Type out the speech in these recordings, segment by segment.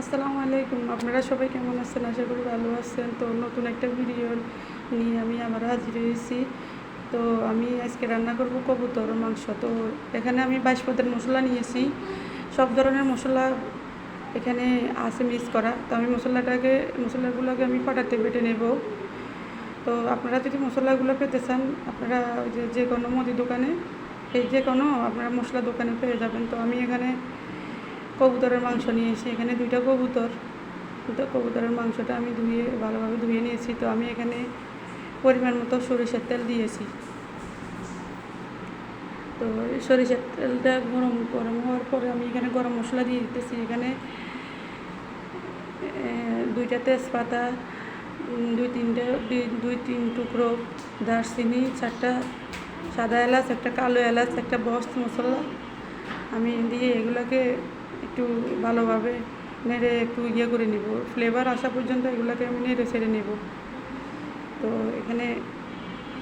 আসসালামু আলাইকুম। আপনারা সবাই কেমন আছেন? আশা করি ভালো আছেন। তো নতুন একটা ভিডিও নিয়ে আমি আবারও হাজির হয়েছি। তো আমি আজকে রান্না করব কবুতর মাংস। তো এখানে আমি 22 পদের মশলা নিয়েছি। সব ধরনের মশলা এখানে আছে মিক্স করা। তো আমি মশলাগুলোকে আমি পাটাতে বেটে নেব। তো আপনারা যদি মশলাগুলো পেতে চান, আপনারা ওই যে কোনো মুদি দোকানে যে কোনো আপনারা মশলা দোকানে পেয়ে যাবেন। তো আমি এখানে কবুতরের মাংস নিয়েছি। এখানে 2টা কবুতর। তো কবুতরের মাংসটা আমি ভালোভাবে ধুয়ে নিয়েছি। তো আমি এখানে পরিমাণ মতো সরিষার তেল দিয়েছি। তো সরিষার তেলটা গরম হওয়ার পরে আমি এখানে গরম মশলা দিয়ে দিতেছি। এখানে 2টা তেজপাতা, 2-3 টুকরো দারচিনি, 4টা সাদা এলাচ, একটা কালো এলাচ, একটা বস্ত মশলা আমি দিয়ে এগুলোকে একটু ভালোভাবে নেড়ে একটু করে নেব। ফ্লেভার আসা পর্যন্ত এগুলোকে আমি নেড়ে ছেড়ে নেব। তো এখানে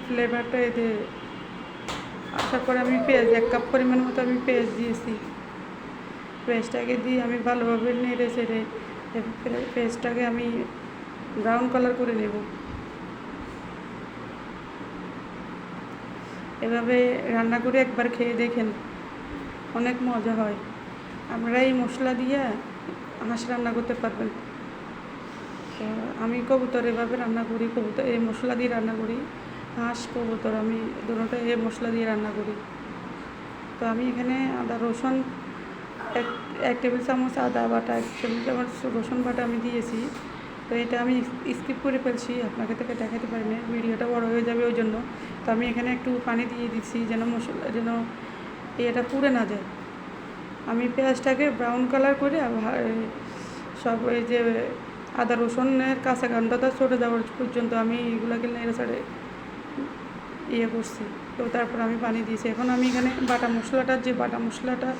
ফ্লেভারটা এতে আসার পরে আমি পেঁয়াজ 1 কাপ পরিমাণ মতো আমি পেঁয়াজ দিয়েছি। পেঁয়াজটাকে দিয়ে আমি ভালোভাবে নেড়ে ছেড়ে পেঁয়াজটাকে আমি ব্রাউন কালার করে নেব। এভাবে রান্না করে একবার খেয়ে দেখেন, অনেক মজা হয়। আপনারা এই মশলা দিয়ে হাঁস রান্না করতে পারবেন। তো আমি কবুতর এভাবে রান্না করি, কবুতর এই মশলা দিয়ে রান্না করি। হাঁস কবুতর আমি দুটোটা এই মশলা দিয়ে রান্না করি। তো আমি এখানে আদা রসুন 1 টেবিল চামচ আদা বাটা, 1 টেবিল চামচ রসুন বাটা আমি দিয়েছি। তো এটা আমি স্কিপ করে ফেলছি, আপনাকে থেকে দেখাতে পারি না, ভিডিওটা বড় হয়ে যাবে ওই জন্য। তো আমি এখানে একটু পানি দিয়ে দিচ্ছি যেন এটা পুড়ে না যায়। আমি পেঁয়াজটাকে ব্রাউন কালার করে সব এই যে আদা রসুনের কাঁচা গন্ধটা চলে যাওয়ার পর্যন্ত আমি এগুলোকে নেড়ে চেড়ে করছি। তো তারপর আমি পানি দিয়েছি। এখন আমি এখানে বাটা মশলাটা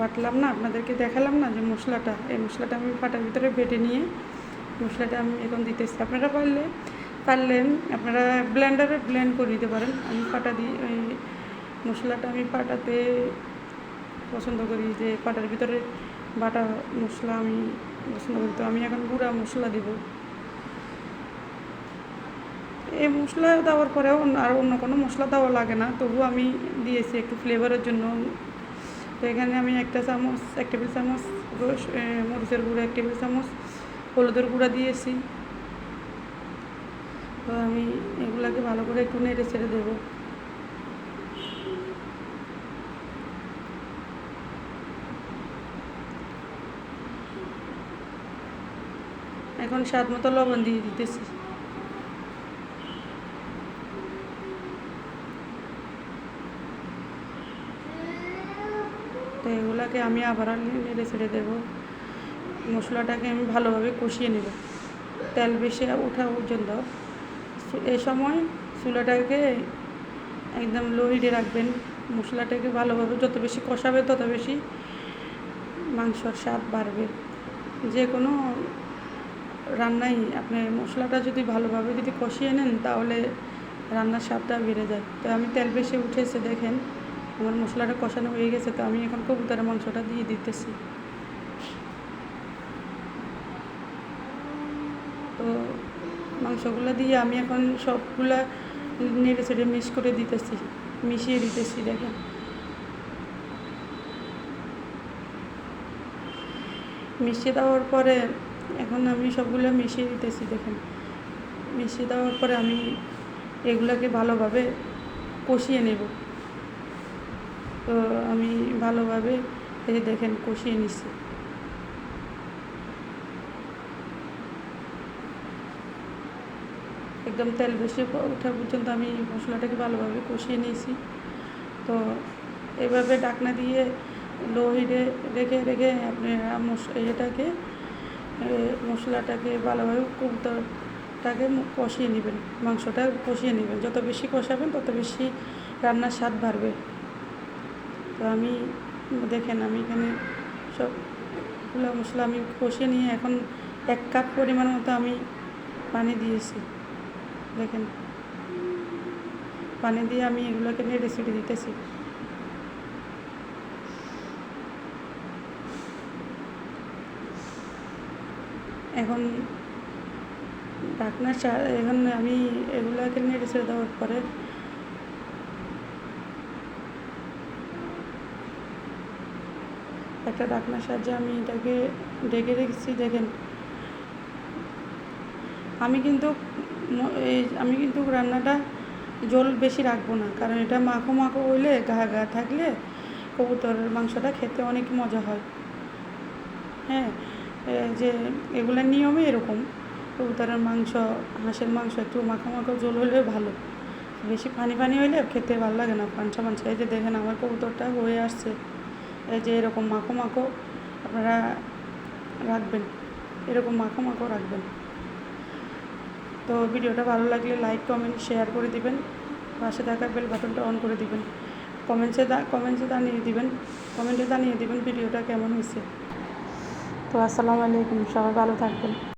বাটলাম না, আপনাদেরকে দেখালাম না যে মশলাটা, এই মশলাটা আমি পাটার ভিতরে বেটে নিয়ে মশলাটা আমি এখন দিতেছি। আপনারা পারলে আপনারা ব্লেন্ডারে ব্লেন্ড করে নিতে পারেন। আমি পাটা দিয়ে মশলাটা আমি পাটাতে পছন্দ করি, যে পাটার ভিতরে বাটা মশলা আমি পছন্দ করি। তো আমি এখন গুঁড়া মশলা দেব। এই মশলা দেওয়ার পরেও আর অন্য কোনো মশলা দেওয়া লাগে না, তবু আমি দিয়েছি একটু ফ্লেভারের জন্য। তো এখানে আমি 1 টেবিল চামচ মরিচের গুঁড়া, 1 টেবিল চামচ হলুদের গুঁড়া দিয়েছি। তো আমি এগুলাকে ভালো করে একটু নেড়ে ছেড়ে দেবো। এখন স্বাদ মতো লবণ দিয়ে দিতেছি। তো এগুলাকে আমি আবার নেড়ে ছেড়ে দেবো। মশলাটাকে আমি ভালোভাবে কষিয়ে নেব তেল বেশি ওঠা পর্যন্ত। এই সময় চুলাটাকে একদম লো হিটে রাখবেন। মশলাটাকে ভালোভাবে যত বেশি কষাবে তত বেশি মাংসর স্বাদ বাড়বে। যে কোনো রান্নাই আপনি মশলাটা যদি ভালোভাবে কষিয়ে নেন, তাহলে রান্নার স্বাদটা বেড়ে যায়। তো আমি তেল বেশি উঠেছে, দেখেন আমার মশলাটা কষানো হয়ে গেছে। তো আমি এখন কবুতরের মাংসটা দিয়ে দিতেছি। তো মাংসগুলো দিয়ে আমি এখন সবগুলা নেড়ে চেড়ে মিশিয়ে দিতেছি। দেখেন মিশিয়ে দেওয়ার পরে এখন আমি সবগুলো মিশিয়ে দিতেছি। দেখেন মিশিয়ে দেওয়ার পরে আমি এগুলাকে ভালোভাবে কষিয়ে নেব। তো আমি ভালোভাবে দেখেন কষিয়ে নিচ্ছি। একদম তেল বেশি ওঠা পর্যন্ত আমি মশলাটাকে ভালোভাবে কষিয়ে নিয়েছি। তো এভাবে ঢাকনা দিয়ে লো হিটে রেখে আপনি মশলাটাকে ভালোভাবে কবুতরটাকে কষিয়ে নেবেন, মাংসটা কষিয়ে নেবেন। যত বেশি কষাবেন তত বেশি রান্নার স্বাদ বাড়বে। তো আমি দেখেন আমি এখানে সবগুলো মশলা আমি কষিয়ে নিয়ে এখন 1 কাপ পরিমাণ মতো আমি পানি দিয়েছি। দেখেন পানি দিয়ে আমি এগুলোকে নেড়ে ছেড়ে দিতেছি। এখন এখন আমি এগুলাকে নেড়ে ছেড়ে দেওয়ার পরে একটা ঢাকনার সাহায্যে আমি এটাকে ঢেকে রেখেছি। দেখেন আমি কিন্তু রান্নাটা জল বেশি রাখবো না, কারণ এটা মাখো মাখো হইলে গা গা থাকলে কবুতরের মাংসটা খেতে অনেক মজা হয়। হ্যাঁ, যে এগুলোর নিয়মে এরকম। কবুতরের মাংস, হাঁসের মাংস একটু মাখো মাখো ঝোল হলে ভালো, বেশি পানি পানি হইলে খেতে ভালো লাগে না, পানসা পানসা। এই যে দেখেন আমার কবুতরটা হয়ে আসছে, এই যে এরকম মাখো মাখো আপনারা রাখবেন, এরকম মাখো মাখো রাখবেন। তো ভিডিওটা ভালো লাগলে লাইক কমেন্ট শেয়ার করে দিবেন, পাশে থাকা বেল বাটনটা অন করে দিবেন, কমেন্টে জানিয়ে দিবেন ভিডিওটা কেমন হয়েছে। তো আসসালামু আলাইকুম, সবাই ভালো থাকবেন।